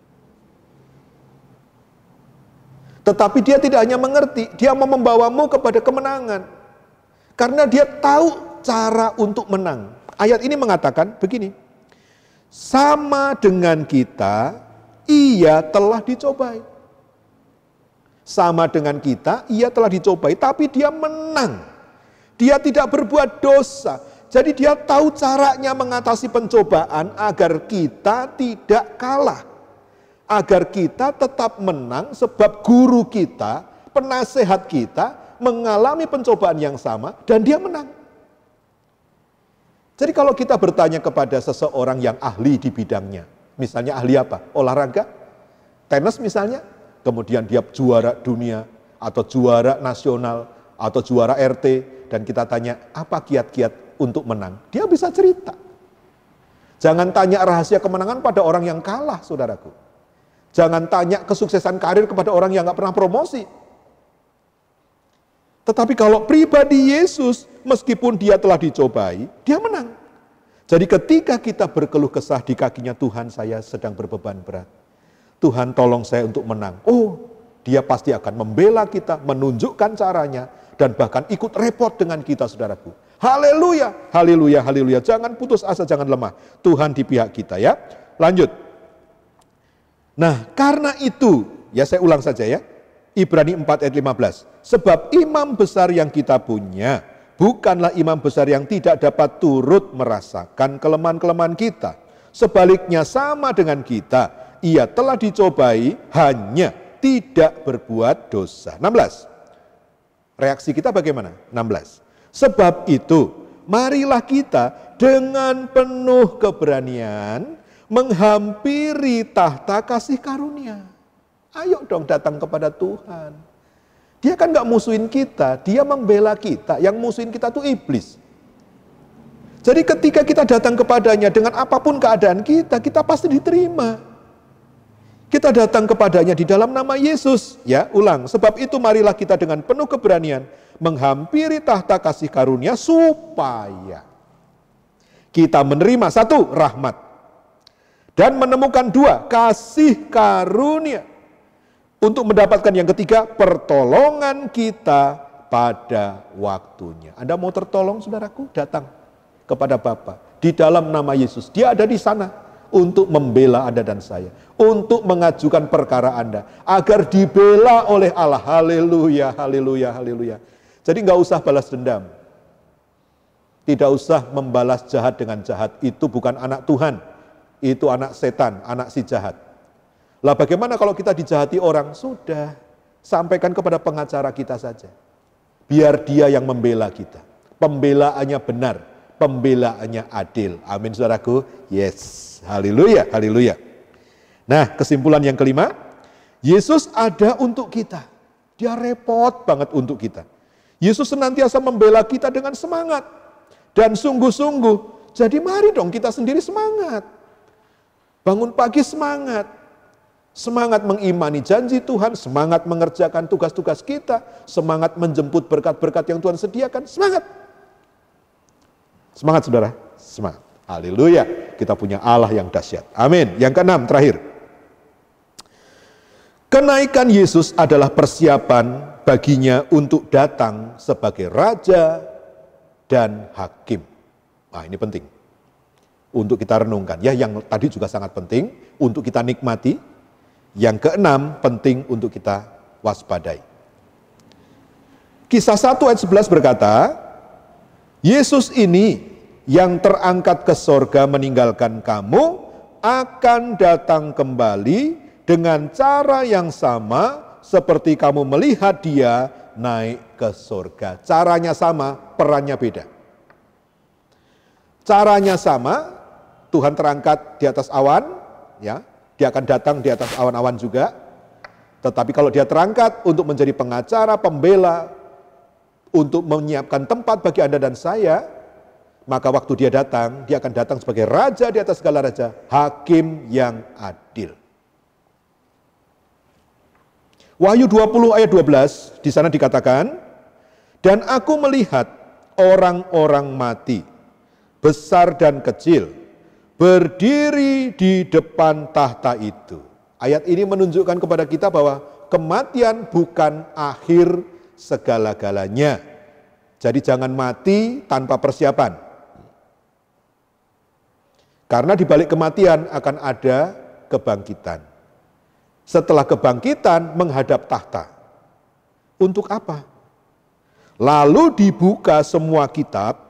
Tetapi dia tidak hanya mengerti, dia mau membawamu kepada kemenangan. Karena dia tahu cara untuk menang. Ayat ini mengatakan begini, sama dengan kita, ia telah dicobai. Sama dengan kita, ia telah dicobai, tapi dia menang. Dia tidak berbuat dosa. Jadi dia tahu caranya mengatasi pencobaan agar kita tidak kalah. Agar kita tetap menang sebab guru kita, penasehat kita, mengalami pencobaan yang sama dan dia menang. Jadi kalau kita bertanya kepada seseorang yang ahli di bidangnya, misalnya ahli apa? Olahraga, tenis misalnya, kemudian dia juara dunia, atau juara nasional, atau juara RT, dan kita tanya, apa kiat-kiat untuk menang? Dia bisa cerita. Jangan tanya rahasia kemenangan pada orang yang kalah, saudaraku. Jangan tanya kesuksesan karir kepada orang yang gak pernah promosi. Tetapi kalau pribadi Yesus, meskipun dia telah dicobai, dia menang. Jadi ketika kita berkeluh kesah di kakinya, Tuhan saya sedang berbeban berat. Tuhan tolong saya untuk menang. Oh, dia pasti akan membela kita, menunjukkan caranya, dan bahkan ikut repot dengan kita, saudaraku. Haleluya, haleluya, haleluya. Jangan putus asa, jangan lemah. Tuhan di pihak kita ya. Lanjut. Nah, karena itu, ya saya ulang saja ya. Ibrani 4 ayat 15. Sebab imam besar yang kita punya, bukanlah imam besar yang tidak dapat turut merasakan kelemahan-kelemahan kita. Sebaliknya sama dengan kita, ia telah dicobai, hanya tidak berbuat dosa. 16. Reaksi kita bagaimana? 16. Sebab itu, marilah kita dengan penuh keberanian menghampiri tahta kasih karunia. Ayo dong datang kepada Tuhan. Dia kan gak musuhin kita, dia membela kita. Yang musuhin kita tuh iblis. Jadi ketika kita datang kepadanya dengan apapun keadaan kita, kita pasti diterima. Kita datang kepadanya di dalam nama Yesus. Ya, ulang. Sebab itu marilah kita dengan penuh keberanian menghampiri tahta kasih karunia supaya kita menerima 1, rahmat. Dan menemukan 2, kasih karunia. Untuk mendapatkan yang ketiga, pertolongan kita pada waktunya. Anda mau tertolong, saudaraku? Datang kepada Bapa di dalam nama Yesus. Dia ada di sana untuk membela Anda dan saya, untuk mengajukan perkara Anda agar dibela oleh Allah. Haleluya, haleluya, haleluya. Jadi nggak usah balas dendam. Tidak usah membalas jahat dengan jahat. Itu bukan anak Tuhan. Itu anak setan, anak si jahat. Lah bagaimana kalau kita dijahati orang? Sudah, sampaikan kepada pengacara kita saja. Biar dia yang membela kita. Pembelaannya benar, pembelaannya adil. Amin saudaraku. Yes, haleluya, haleluya. Nah, kesimpulan yang kelima, Yesus ada untuk kita. Dia repot banget untuk kita. Yesus senantiasa membela kita dengan semangat dan sungguh-sungguh. Jadi mari dong kita sendiri semangat. Bangun pagi semangat. Semangat mengimani janji Tuhan, semangat mengerjakan tugas-tugas kita, semangat menjemput berkat-berkat yang Tuhan sediakan, semangat. Semangat saudara, semangat. Haleluya, kita punya Allah yang dahsyat. Amin. Yang keenam, terakhir. Kenaikan Yesus adalah persiapan baginya untuk datang sebagai Raja dan Hakim. Nah, ini penting untuk kita renungkan. Ya, yang tadi juga sangat penting untuk kita nikmati. Yang keenam, penting untuk kita waspadai. Kisah 1 ayat 11 berkata, Yesus ini yang terangkat ke sorga meninggalkan kamu, akan datang kembali dengan cara yang sama seperti kamu melihat dia naik ke sorga. Caranya sama, perannya beda. Caranya sama, Tuhan terangkat di atas awan, ya. Dia akan datang di atas awan-awan juga. Tetapi kalau dia terangkat untuk menjadi pengacara, pembela, untuk menyiapkan tempat bagi Anda dan saya, maka waktu dia akan datang sebagai Raja di atas segala raja, Hakim yang adil. Wahyu 20 ayat 12, di sana dikatakan, dan aku melihat orang-orang mati, besar dan kecil, berdiri di depan tahta itu. Ayat ini menunjukkan kepada kita bahwa kematian bukan akhir segala-galanya. Jadi jangan mati tanpa persiapan. Karena di balik kematian akan ada kebangkitan. Setelah kebangkitan menghadap tahta. Untuk apa? Lalu dibuka semua kitab.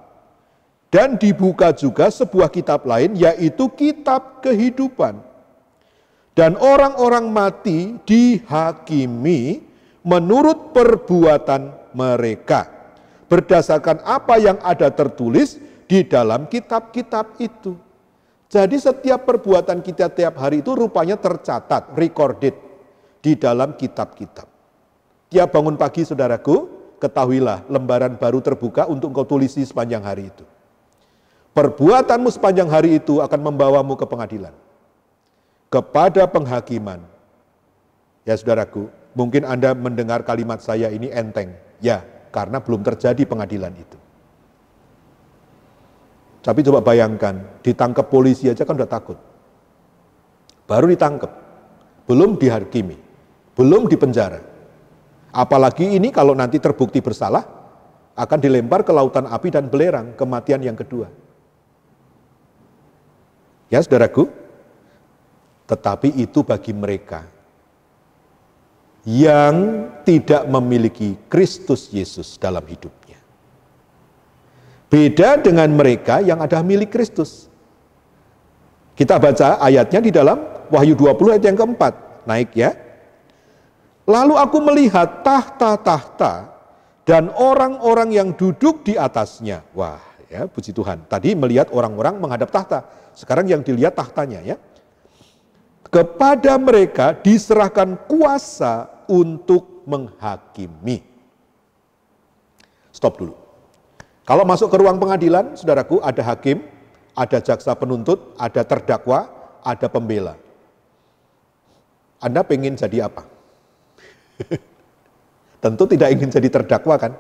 Dan dibuka juga sebuah kitab lain, yaitu kitab kehidupan. Dan orang-orang mati dihakimi menurut perbuatan mereka. Berdasarkan apa yang ada tertulis di dalam kitab-kitab itu. Jadi setiap perbuatan kita tiap hari itu rupanya tercatat, recorded di dalam kitab-kitab. Tiap bangun pagi saudaraku, ketahuilah lembaran baru terbuka untuk engkau tulisi sepanjang hari itu. Perbuatanmu sepanjang hari itu akan membawamu ke pengadilan, kepada penghakiman. Ya saudaraku, mungkin Anda mendengar kalimat saya ini enteng. Ya, karena belum terjadi pengadilan itu. Tapi coba bayangkan, ditangkap polisi aja kan udah takut. Baru ditangkap, belum dihakimi, belum dipenjara. Apalagi ini kalau nanti terbukti bersalah, akan dilempar ke lautan api dan belerang, kematian yang kedua. Ya saudaraku, tetapi itu bagi mereka yang tidak memiliki Kristus Yesus dalam hidupnya. Beda dengan mereka yang ada milik Kristus. Kita baca ayatnya di dalam Wahyu 20 ayat yang keempat. Naik ya. Lalu aku melihat tahta-tahta dan orang-orang yang duduk di atasnya. Wah ya, puji Tuhan. Tadi melihat orang-orang menghadap tahta. Sekarang yang dilihat tahtanya ya. Kepada mereka diserahkan kuasa untuk menghakimi. Stop dulu. Kalau masuk ke ruang pengadilan, saudaraku, ada hakim, ada jaksa penuntut, ada terdakwa, ada pembela. Anda pengen jadi apa? Tentu tidak ingin jadi terdakwa kan?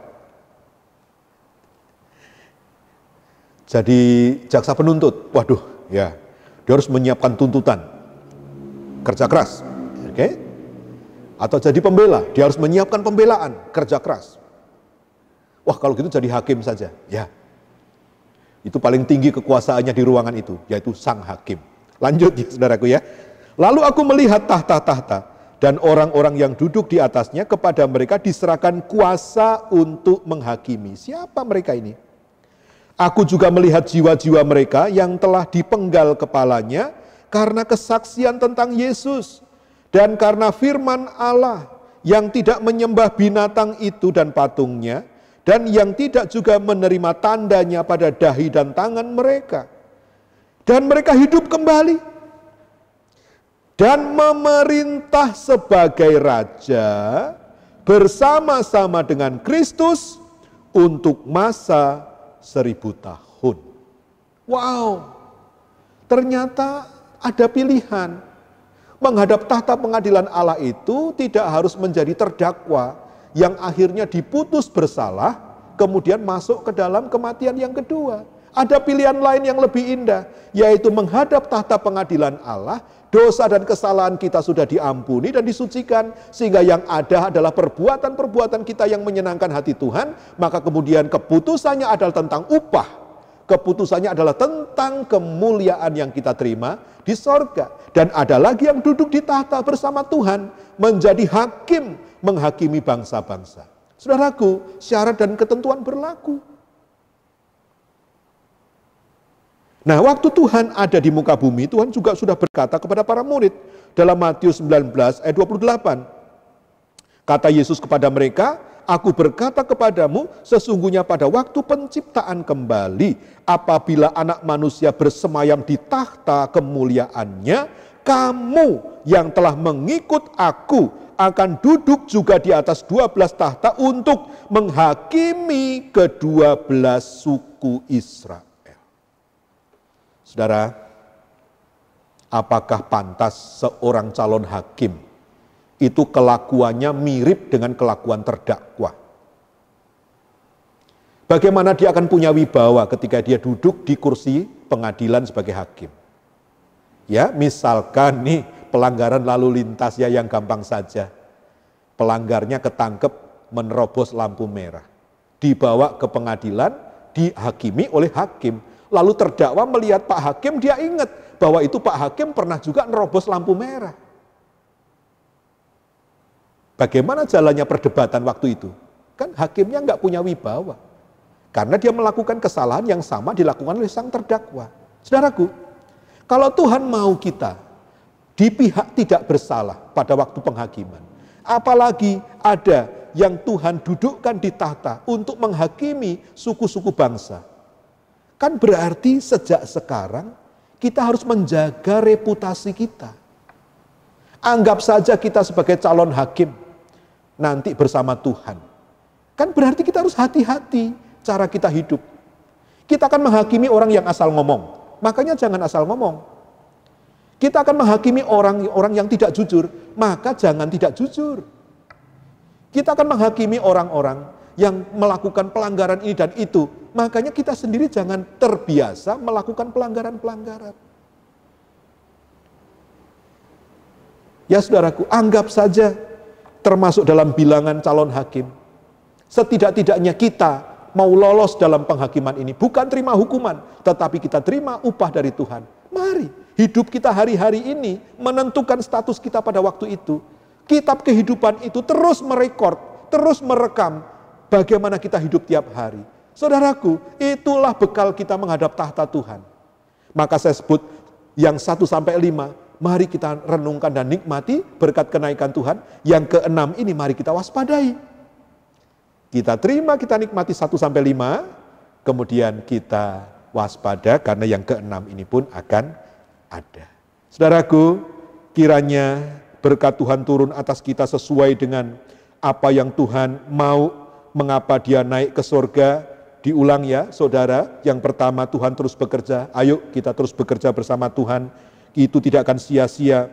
Jadi jaksa penuntut, waduh ya, dia harus menyiapkan tuntutan, kerja keras, oke? Atau jadi pembela, dia harus menyiapkan pembelaan, kerja keras. Wah kalau gitu jadi hakim saja, ya. Itu paling tinggi kekuasaannya di ruangan itu, yaitu sang hakim. Lanjut ya saudaraku ya. Lalu aku melihat tahta-tahta dan orang-orang yang duduk di atasnya, kepada mereka diserahkan kuasa untuk menghakimi. Siapa mereka ini? Aku juga melihat jiwa-jiwa mereka yang telah dipenggal kepalanya karena kesaksian tentang Yesus dan karena firman Allah, yang tidak menyembah binatang itu dan patungnya, dan yang tidak juga menerima tandanya pada dahi dan tangan mereka. Dan mereka hidup kembali dan memerintah sebagai raja bersama-sama dengan Kristus untuk masa 1000 tahun. Wow, ternyata ada pilihan. Menghadap tahta pengadilan Allah itu tidak harus menjadi terdakwa yang akhirnya diputus bersalah, kemudian masuk ke dalam kematian yang kedua. Ada pilihan lain yang lebih indah, yaitu menghadap tahta pengadilan Allah, dosa dan kesalahan kita sudah diampuni dan disucikan, sehingga yang ada adalah perbuatan-perbuatan kita yang menyenangkan hati Tuhan, maka kemudian keputusannya adalah tentang upah, keputusannya adalah tentang kemuliaan yang kita terima di sorga. Dan ada lagi yang duduk di tahta bersama Tuhan, menjadi hakim, menghakimi bangsa-bangsa. Saudaraku, syarat dan ketentuan berlaku. Nah, waktu Tuhan ada di muka bumi, Tuhan juga sudah berkata kepada para murid dalam Matius 19 ayat 28. Kata Yesus kepada mereka, "Aku berkata kepadamu, sesungguhnya pada waktu penciptaan kembali, apabila Anak Manusia bersemayam di tahta kemuliaannya, kamu yang telah mengikut Aku akan duduk juga di atas 12 tahta untuk menghakimi ke-12 suku Israel." Saudara, apakah pantas seorang calon hakim itu kelakuannya mirip dengan kelakuan terdakwa? Bagaimana dia akan punya wibawa ketika dia duduk di kursi pengadilan sebagai hakim? Ya, misalkan nih pelanggaran lalu lintas ya yang gampang saja. Pelanggarnya ketangkep menerobos lampu merah. Dibawa ke pengadilan, dihakimi oleh hakim. Lalu terdakwa melihat Pak Hakim, dia ingat bahwa itu Pak Hakim pernah juga nerobos lampu merah. Bagaimana jalannya perdebatan waktu itu? Kan hakimnya nggak punya wibawa. Karena dia melakukan kesalahan yang sama dilakukan oleh sang terdakwa. Saudaraku, kalau Tuhan mau kita di pihak tidak bersalah pada waktu penghakiman, apalagi ada yang Tuhan dudukkan di tahta untuk menghakimi suku-suku bangsa, kan berarti sejak sekarang kita harus menjaga reputasi kita. Anggap saja kita sebagai calon hakim nanti bersama Tuhan. Kan berarti kita harus hati-hati cara kita hidup. Kita akan menghakimi orang yang asal ngomong, makanya jangan asal ngomong. Kita akan menghakimi orang yang tidak jujur, maka jangan tidak jujur. Kita akan menghakimi orang-orang yang melakukan pelanggaran ini dan itu, makanya kita sendiri jangan terbiasa melakukan pelanggaran-pelanggaran. Ya saudaraku, anggap saja termasuk dalam bilangan calon hakim. Setidak-tidaknya kita mau lolos dalam penghakiman ini, bukan terima hukuman, tetapi kita terima upah dari Tuhan. Mari, hidup kita hari-hari ini menentukan status kita pada waktu itu. Kitab kehidupan itu terus merekord, terus merekam bagaimana kita hidup tiap hari. Saudaraku, itulah bekal kita menghadap tahta Tuhan. Maka saya sebut yang 1-5, mari kita renungkan dan nikmati berkat kenaikan Tuhan. Yang ke-6 ini mari kita waspadai. Kita terima, kita nikmati 1-5, kemudian kita waspada karena yang ke-6 ini pun akan ada. Saudaraku, kiranya berkat Tuhan turun atas kita sesuai dengan apa yang Tuhan mau. Mengapa dia naik ke surga? Diulang ya saudara. Yang pertama, Tuhan terus bekerja. Ayo kita terus bekerja bersama Tuhan. Itu tidak akan sia-sia.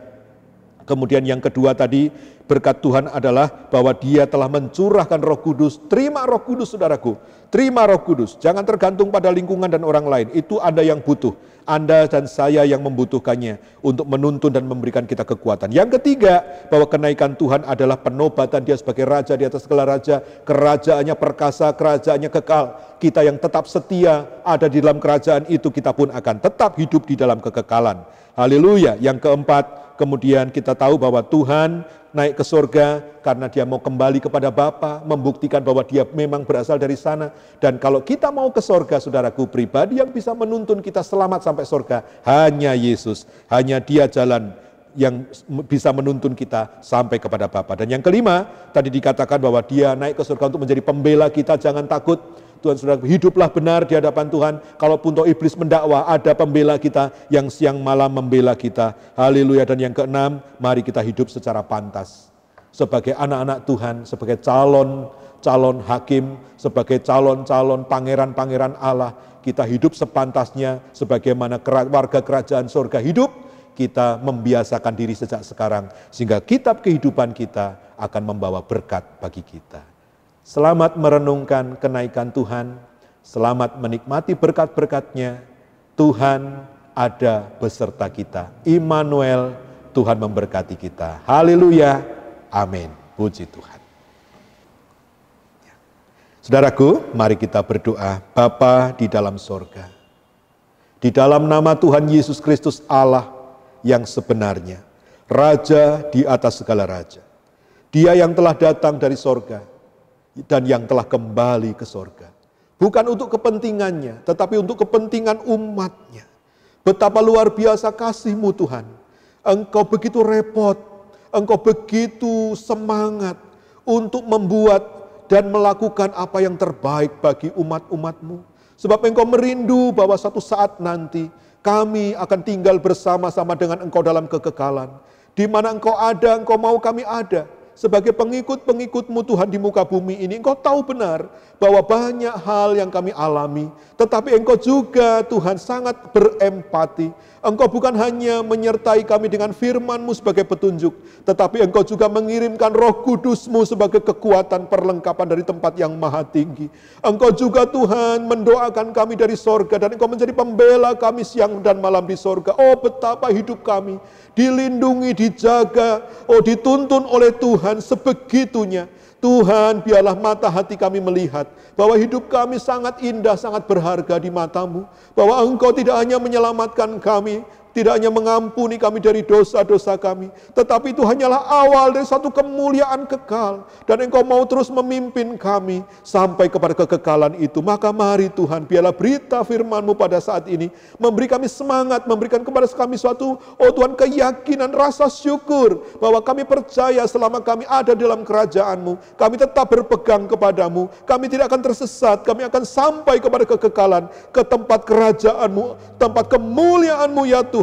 Kemudian yang kedua tadi, berkat Tuhan adalah bahwa dia telah mencurahkan Roh Kudus. Terima Roh Kudus saudaraku. Terima Roh Kudus. Jangan tergantung pada lingkungan dan orang lain. Itu Anda yang butuh. Anda dan saya yang membutuhkannya untuk menuntun dan memberikan kita kekuatan. Yang ketiga, bahwa kenaikan Tuhan adalah penobatan dia sebagai raja di atas segala raja. Kerajaannya perkasa, kerajaannya kekal. Kita yang tetap setia ada di dalam kerajaan itu, kita pun akan tetap hidup di dalam kekekalan. Haleluya. Yang keempat, kemudian kita tahu bahwa Tuhan naik ke surga karena dia mau kembali kepada Bapa, membuktikan bahwa dia memang berasal dari sana. Dan kalau kita mau ke surga, saudaraku, pribadi yang bisa menuntun kita selamat sampai surga hanya Yesus. Hanya dia jalan yang bisa menuntun kita sampai kepada Bapa. Dan yang kelima, tadi dikatakan bahwa dia naik ke surga untuk menjadi pembela kita. Jangan takut. Tuhan, saudara, hiduplah benar di hadapan Tuhan. Kalaupun toh iblis mendakwa, ada pembela kita yang siang malam membela kita. Haleluya. Dan yang keenam, mari kita hidup secara pantas. sebagai anak-anak Tuhan, sebagai calon hakim, sebagai calon pangeran-pangeran Allah, kita hidup sepantasnya sebagaimana warga kerajaan surga hidup. Kita membiasakan diri sejak sekarang, sehingga kitab kehidupan kita akan membawa berkat bagi kita. Selamat merenungkan kenaikan Tuhan, selamat menikmati berkat-berkat-Nya. Tuhan ada beserta kita. Immanuel, Tuhan memberkati kita. Haleluya, amin. Puji Tuhan. Saudaraku, mari kita berdoa. Bapa di dalam sorga, di dalam nama Tuhan Yesus Kristus Allah yang sebenarnya, Raja di atas segala raja. Dia yang telah datang dari sorga dan yang telah kembali ke sorga. Bukan untuk kepentingannya, tetapi untuk kepentingan umatnya. Betapa luar biasa kasih-Mu Tuhan. Engkau begitu repot, Engkau begitu semangat untuk membuat dan melakukan apa yang terbaik bagi umat-umat-Mu. Sebab Engkau merindu bahwa suatu saat nanti kami akan tinggal bersama-sama dengan Engkau dalam kekekalan. Di mana Engkau ada, Engkau mau kami ada. Sebagai pengikut-pengikut-Mu Tuhan di muka bumi ini, Engkau tahu benar bahwa banyak hal yang kami alami. Tetapi Engkau juga Tuhan sangat berempati. Engkau bukan hanya menyertai kami dengan firman-Mu sebagai petunjuk, tetapi Engkau juga mengirimkan Roh Kudus-Mu sebagai kekuatan perlengkapan dari tempat yang maha tinggi. Engkau juga Tuhan mendoakan kami dari sorga, dan Engkau menjadi pembela kami siang dan malam di sorga. Oh, betapa hidup kami dilindungi, dijaga, dituntun oleh Tuhan sebegitunya. Tuhan, biarlah mata hati kami melihat bahwa hidup kami sangat indah, sangat berharga di mata-Mu. Bahwa Engkau tidak hanya menyelamatkan kami, tidak hanya mengampuni kami dari dosa-dosa kami, tetapi itu hanyalah awal dari satu kemuliaan kekal. Dan Engkau mau terus memimpin kami sampai kepada kekekalan itu. Maka mari Tuhan, biarlah berita firman-Mu pada saat ini memberi kami semangat, memberikan kepada kami suatu, Tuhan, keyakinan, rasa syukur bahwa kami percaya selama kami ada dalam kerajaan-Mu, kami tetap berpegang kepadamu, kami tidak akan tersesat, kami akan sampai kepada kekekalan, ke tempat kerajaan-Mu, tempat kemuliaan-Mu ya Tuhan.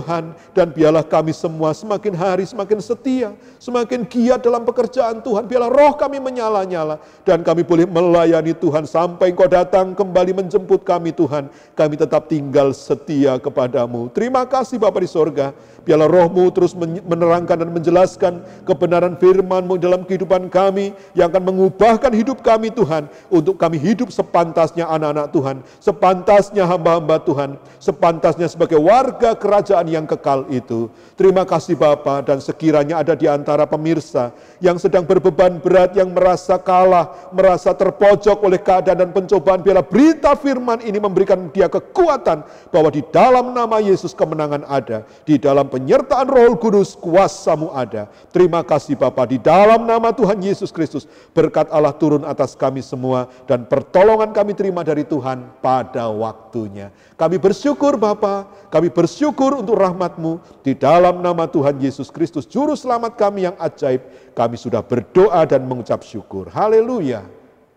Dan biarlah kami semua semakin hari semakin setia, semakin giat dalam pekerjaan Tuhan. Biarlah roh kami menyala-nyala, dan kami boleh melayani Tuhan sampai Engkau datang kembali menjemput kami Tuhan. Kami tetap tinggal setia kepadamu. Terima kasih Bapa di sorga. Biarlah roh-Mu terus menerangkan dan menjelaskan kebenaran firman-Mu dalam kehidupan kami, yang akan mengubahkan hidup kami Tuhan, untuk kami hidup sepantasnya anak-anak Tuhan, sepantasnya hamba-hamba Tuhan, sepantasnya sebagai warga kerajaan yang kekal itu. Terima kasih Bapa, dan sekiranya ada di antara pemirsa yang sedang berbeban berat, yang merasa kalah, merasa terpojok oleh keadaan dan pencobaan, biarlah berita firman ini memberikan dia kekuatan bahwa di dalam nama Yesus kemenangan ada, di dalam penyertaan Roh Kudus kuasa-Mu ada. Terima kasih Bapa, di dalam nama Tuhan Yesus Kristus berkat Allah turun atas kami semua, dan pertolongan kami terima dari Tuhan pada waktunya. Kami bersyukur Bapa, kami bersyukur untuk rahmat-Mu. Di dalam nama Tuhan Yesus Kristus Juru Selamat kami yang ajaib, kami sudah berdoa dan mengucap syukur. Haleluya,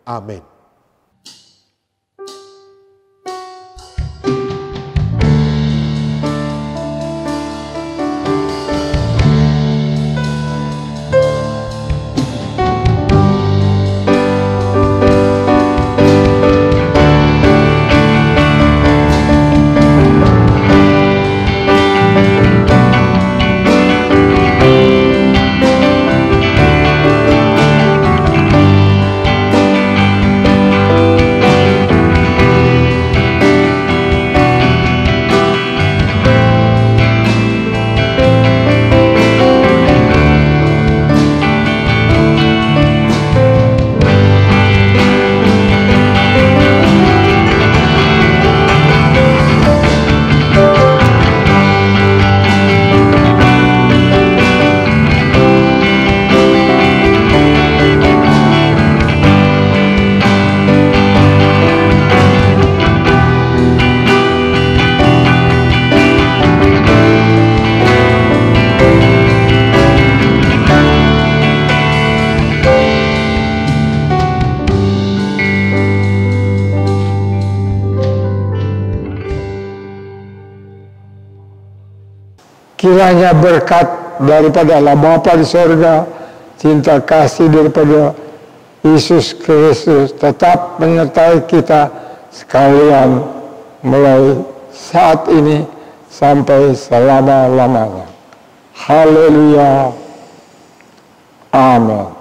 amin.
Kiranya berkat daripada Allah Bapa di sorga, cinta kasih daripada Yesus Kristus tetap menyertai kita sekalian mulai saat ini sampai selama-lamanya. Haleluya. Amin.